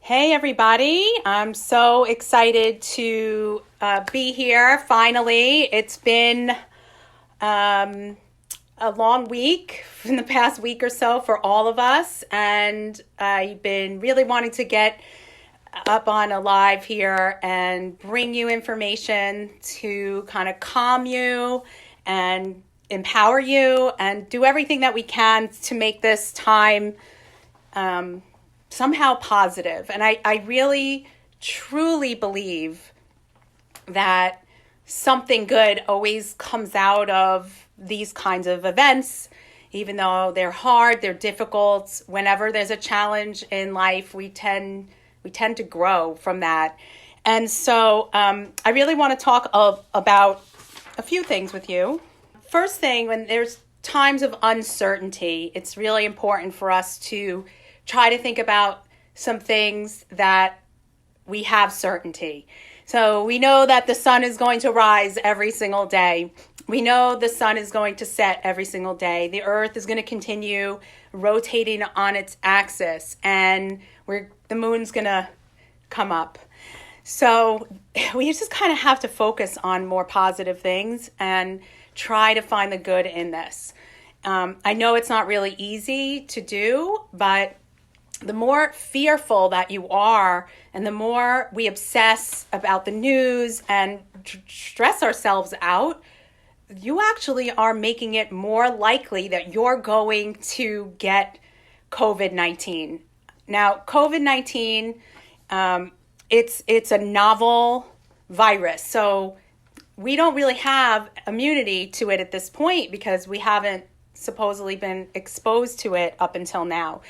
Hey, everybody. I'm so excited to be here finally. It's been a long week in the past week or so for all of us, and I've been really wanting to get up on a live here and bring you information to kind of calm you and empower you and do everything that we can to make this time somehow positive. And I really, truly believe that something good always comes out of these kinds of events, even though they're hard, they're difficult. Whenever there's a challenge in life, we tend to grow from that. And so I really want to talk about a few things with you. First thing, when there's times of uncertainty, it's really important for us to try to think about some things that we have certainty. So we know that the sun is going to rise every single day. We know the sun is going to set every single day. The earth is going to continue rotating on its axis, and the moon's going to come up. So we just kind of have to focus on more positive things and try to find the good in this. I know it's not really easy to do, but the more fearful that you are and the more we obsess about the news and stress ourselves out, you actually are making it more likely that you're going to get COVID-19. Now, COVID-19, it's a novel virus. So we don't really have immunity to it at this point because we haven't supposedly been exposed to it up until now.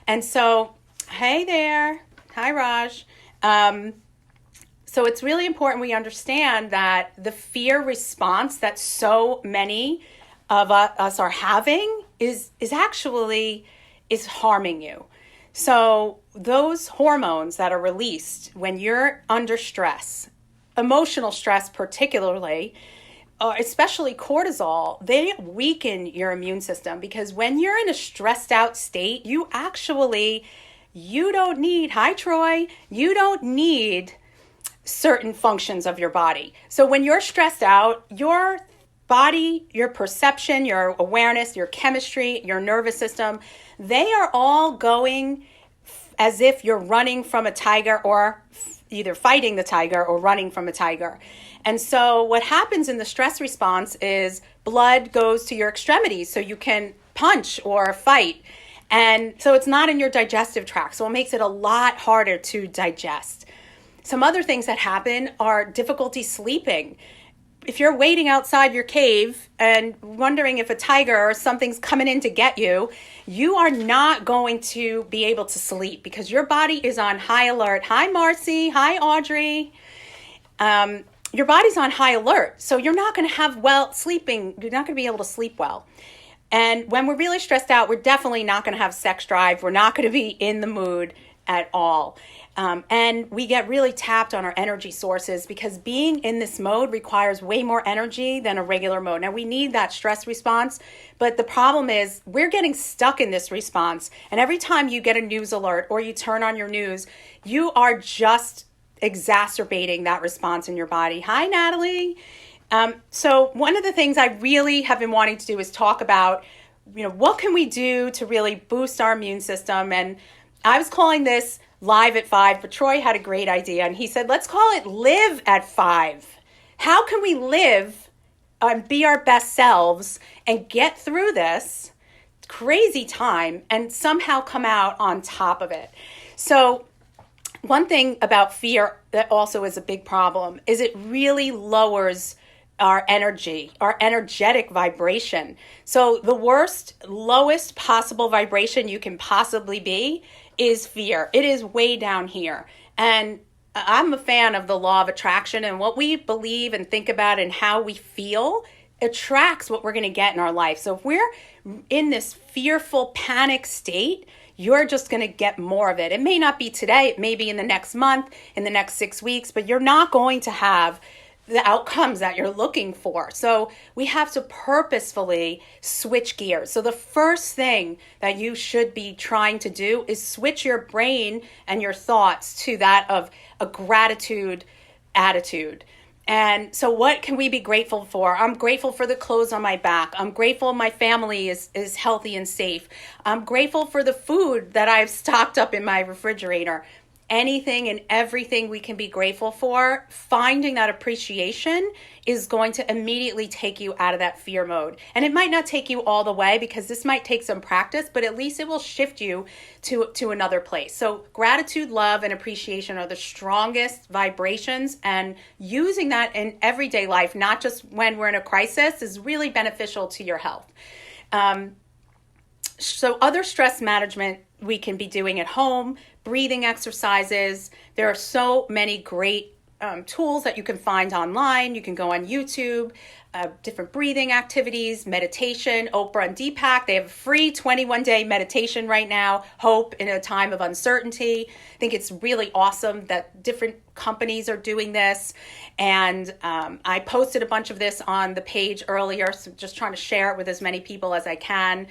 And so, hey there. Hi, Raj. So it's really important we understand that the fear response that so many of us are having is harming you. So those hormones that are released when you're under stress, emotional stress particularly, especially cortisol, they weaken your immune system because when you're in a stressed out state, you don't need, hi Troy, you don't need certain functions of your body. So when you're stressed out, your body, your perception, your awareness, your chemistry, your nervous system, they are all going as if you're running from a tiger or either fighting the tiger or running from a tiger. And so what happens in the stress response is blood goes to your extremities so you can punch or fight. And so it's not in your digestive tract. So it makes it a lot harder to digest. Some other things that happen are difficulty sleeping. If you're waiting outside your cave and wondering if a tiger or something's coming in to get you, you are not going to be able to sleep because your body is on high alert. Hi, Marcy. Hi, Audrey. Your body's on high alert. So you're not going to have sleeping. You're not going to be able to sleep well. And when we're really stressed out, we're definitely not going to have sex drive. We're not going to be in the mood at all. And we get really tapped on our energy sources because being in this mode requires way more energy than a regular mode. Now, we need that stress response, but the problem is we're getting stuck in this response. And every time you get a news alert or you turn on your news, you are just exacerbating that response in your body. Hi, Natalie. So one of the things I really have been wanting to do is talk about, what can we do to really boost our immune system? And I was calling this Live at 5, but Troy had a great idea. And he said, let's call it Live at 5. How can we live and be our best selves and get through this crazy time and somehow come out on top of it? So one thing about fear that also is a big problem is it really lowers our energy, our energetic vibration. So the lowest possible vibration you can possibly be is fear. It is way down here. And I'm a fan of the law of attraction, and what we believe and think about and how we feel attracts what we're going to get in our life. So if we're in this fearful panic state, you're just going to get more of it. It may not be today, it may be in the next month, in the next 6 weeks, but you're not going to have the outcomes that you're looking for. So we have to purposefully switch gears. So the first thing that you should be trying to do is switch your brain and your thoughts to that of a gratitude attitude. And so what can we be grateful for? I'm grateful for the clothes on my back. I'm grateful my family is healthy and safe. I'm grateful for the food that I've stocked up in my refrigerator. Anything and everything we can be grateful for, finding that appreciation is going to immediately take you out of that fear mode. And it might not take you all the way, because this might take some practice, but at least it will shift you to another place. So gratitude, love, and appreciation are the strongest vibrations, and using that in everyday life, not just when we're in a crisis, is really beneficial to your health. So other stress management we can be doing at home, breathing exercises. There are so many great tools that you can find online. You can go on YouTube, different breathing activities, meditation. Oprah and Deepak, they have a free 21-day meditation right now, Hope in a Time of Uncertainty. I think it's really awesome that different companies are doing this. And I posted a bunch of this on the page earlier, so just trying to share it with as many people as I can.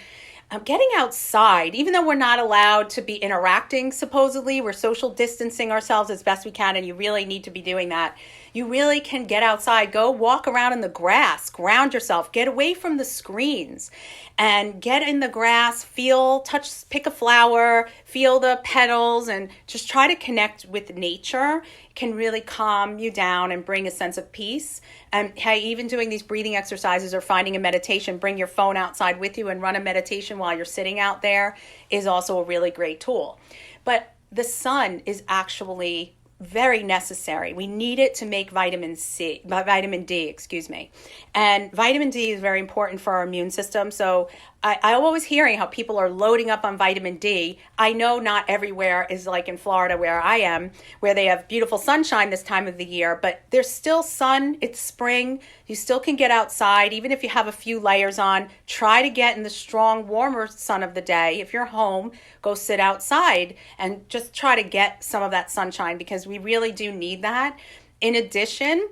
Getting outside, even though we're not allowed to be interacting, supposedly, we're social distancing ourselves as best we can, and you really need to be doing that. You really can get outside, go walk around in the grass, ground yourself, get away from the screens, and get in the grass, feel, touch, pick a flower, feel the petals, and just try to connect with nature. It can really calm you down and bring a sense of peace. And hey, even doing these breathing exercises or finding a meditation, bring your phone outside with you and run a meditation while you're sitting out there is also a really great tool. But the sun is actually very necessary. We need it to make vitamin D, And vitamin D is very important for our immune system. So I'm always hearing how people are loading up on vitamin D. I know not everywhere is like in Florida where I am, where they have beautiful sunshine this time of the year, but there's still sun. It's spring. You still can get outside. Even if you have a few layers on, try to get in the strong, warmer sun of the day. If you're home, go sit outside and just try to get some of that sunshine, because we really do need that. In addition,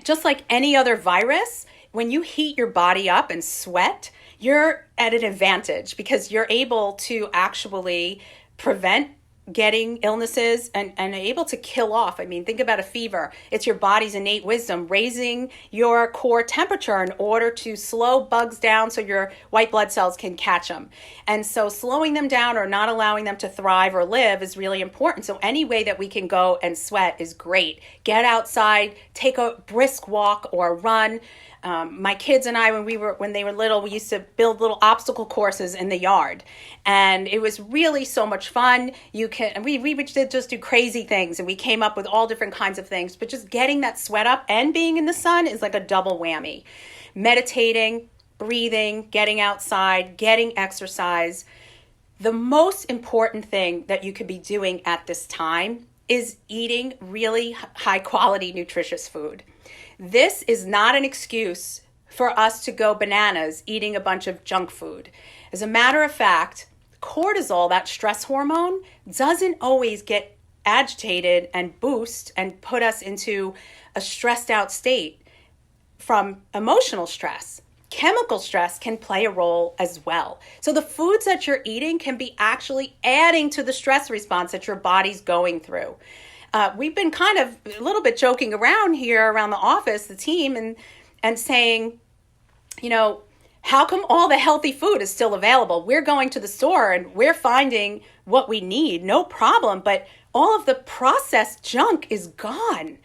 just like any other virus, when you heat your body up and sweat, you're at an advantage, because you're able to actually prevent getting illnesses and able to kill off. I mean, think about a fever. It's your body's innate wisdom raising your core temperature in order to slow bugs down so your white blood cells can catch them. And so slowing them down or not allowing them to thrive or live is really important. So any way that we can go and sweat is great. Get outside, take a brisk walk or run. My kids and I, when they were little, we used to build little obstacle courses in the yard, and it was really so much fun. We would just do crazy things, and we came up with all different kinds of things. But just getting that sweat up and being in the sun is like a double whammy. Meditating, breathing, getting outside, getting exercise. The most important thing that you could be doing at this time is eating really high quality, nutritious food. This is not an excuse for us to go bananas eating a bunch of junk food. As a matter of fact, cortisol, that stress hormone, doesn't always get agitated and boost and put us into a stressed out state from emotional stress. Chemical stress can play a role as well. So the foods that you're eating can be actually adding to the stress response that your body's going through. We've been kind of a little bit joking around here around the office, the team, and saying, how come all the healthy food is still available? We're going to the store and we're finding what we need, no problem. But all of the processed junk is gone.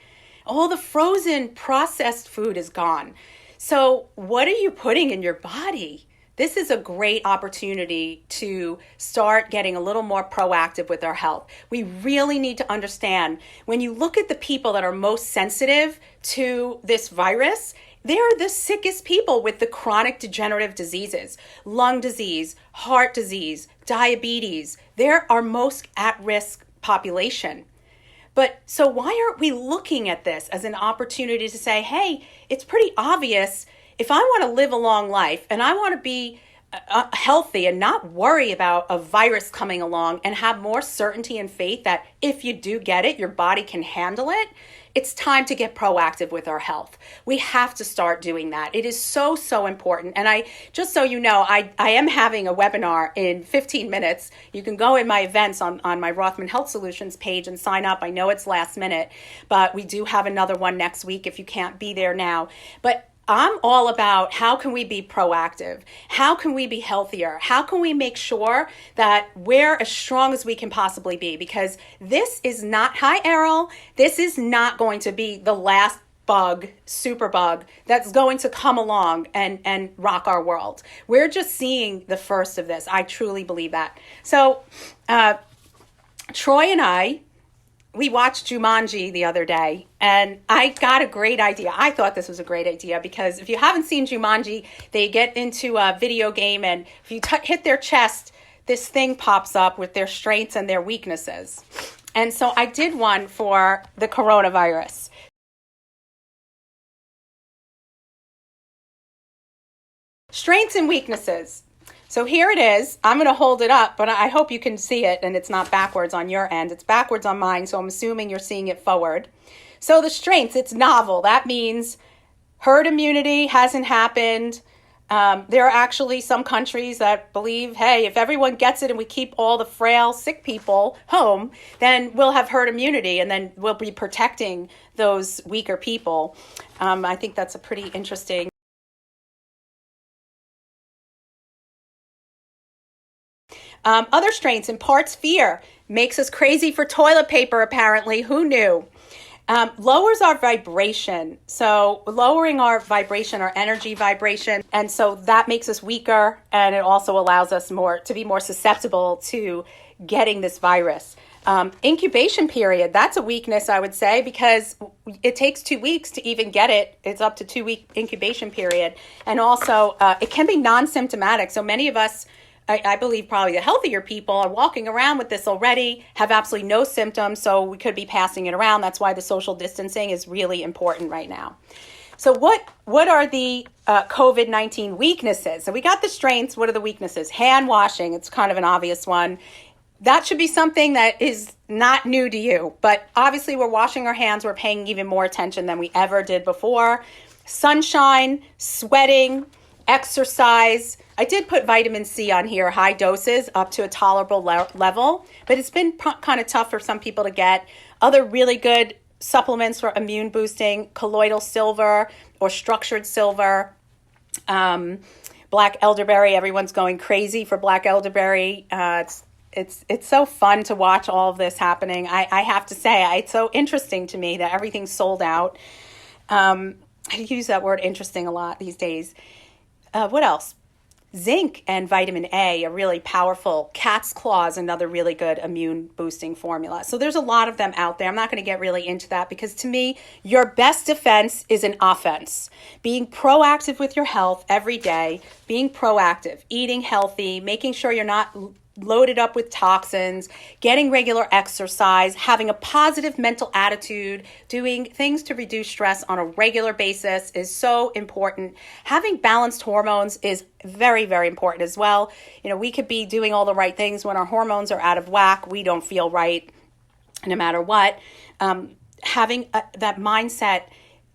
All the frozen processed food is gone. So what are you putting in your body? This is a great opportunity to start getting a little more proactive with our health. We really need to understand, when you look at the people that are most sensitive to this virus, they're the sickest people with the chronic degenerative diseases, lung disease, heart disease, diabetes. They're our most at-risk population. But so why aren't we looking at this as an opportunity to say, hey, it's pretty obvious. If I want to live a long life and I want to be healthy and not worry about a virus coming along and have more certainty and faith that if you do get it, your body can handle it. It's time to get proactive with our health. We have to start doing that. It is so, so important. And just so you know, I am having a webinar in 15 minutes. You can go in my events on my Rothman Health Solutions page and sign up. I know it's last minute, but we do have another one next week if you can't be there now. But I'm all about how can we be proactive? How can we be healthier? How can we make sure that we're as strong as we can possibly be? Because this is not, hi Errol, this is not going to be the last bug, super bug, that's going to come along and rock our world. We're just seeing the first of this. I truly believe that. So Troy and I, we watched Jumanji the other day, and I got a great idea. I thought this was a great idea because if you haven't seen Jumanji, they get into a video game, and if you hit their chest, this thing pops up with their strengths and their weaknesses. And so I did one for the coronavirus. Strengths and weaknesses. So here it is. I'm going to hold it up, but I hope you can see it and it's not backwards on your end. It's backwards on mine, so I'm assuming you're seeing it forward. So the strengths, it's novel. That means herd immunity hasn't happened. There are actually some countries that believe, hey, if everyone gets it and we keep all the frail, sick people home, then we'll have herd immunity and then we'll be protecting those weaker people. I think that's a pretty interesting. Other strengths imparts fear, makes us crazy for toilet paper, apparently. Who knew? Lowers our vibration. So lowering our vibration, our energy vibration. And so that makes us weaker. And it also allows us to be more susceptible to getting this virus. Incubation period, that's a weakness, I would say, because it takes 2 weeks to even get it. It's up to 2-week incubation period. And also it can be non-symptomatic. So many of us, I believe probably the healthier people are walking around with this already, have absolutely no symptoms, so we could be passing it around. That's why the social distancing is really important right now. So what are the COVID-19 weaknesses? So we got the strengths. What are the weaknesses? Hand washing, it's kind of an obvious one. That should be something that is not new to you, but obviously we're washing our hands. We're paying even more attention than we ever did before. Sunshine, sweating, exercise. I did put vitamin C on here, high doses up to a tolerable level, but it's been kind of tough for some people to get. Other really good supplements for immune boosting, colloidal silver or structured silver, black elderberry. Everyone's going crazy for black elderberry. It's so fun to watch all of this happening. I have to say, it's so interesting to me that everything's sold out. I use that word interesting a lot these days. What else? Zinc and vitamin A are really powerful. Cat's claw is another really good immune boosting formula. So there's a lot of them out there. I'm not going to get really into that because to me, your best defense is an offense. Being proactive with your health every day, being proactive, eating healthy, making sure you're not loaded up with toxins, getting regular exercise, having a positive mental attitude, doing things to reduce stress on a regular basis is so important. Having balanced hormones is very, very important as well. You know, we could be doing all the right things when our hormones are out of whack. We don't feel right no matter what. Having that mindset.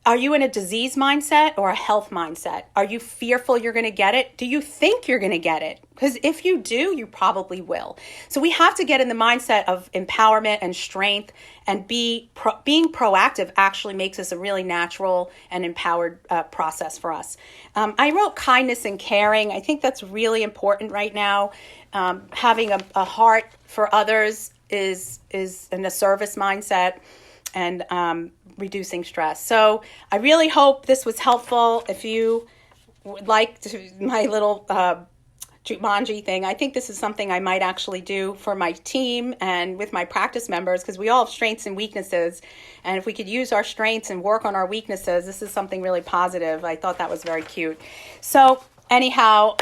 Are you in a disease mindset or a health mindset? Are you fearful you're going to get it? Do you think you're going to get it? Because if you do, you probably will. So we have to get in the mindset of empowerment and strength, and being proactive actually makes us a really natural and empowered process for us. I wrote kindness and caring. I think that's really important right now. Having a heart for others is in a service mindset, and reducing stress. So I really hope this was helpful. If you would like my little Jumanji thing, I think this is something I might actually do for my team and with my practice members, because we all have strengths and weaknesses. And if we could use our strengths and work on our weaknesses, this is something really positive. I thought that was very cute. So anyhow,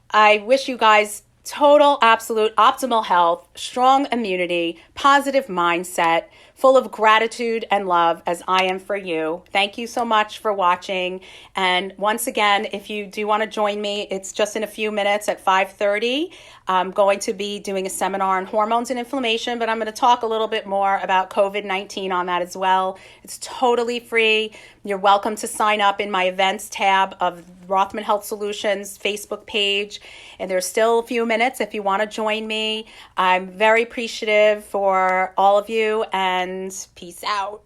I wish you guys Total, absolute, optimal health, strong immunity, positive mindset, full of gratitude and love as I am for you. Thank you so much for watching. And once again, if you do want to join me, it's just in a few minutes at 5:30. I'm going to be doing a seminar on hormones and inflammation, but I'm going to talk a little bit more about COVID-19 on that as well. It's totally free. You're welcome to sign up in my events tab of Rothman Health Solutions Facebook page. And there's still a few minutes if you want to join me. I'm very appreciative for all of you, and peace out.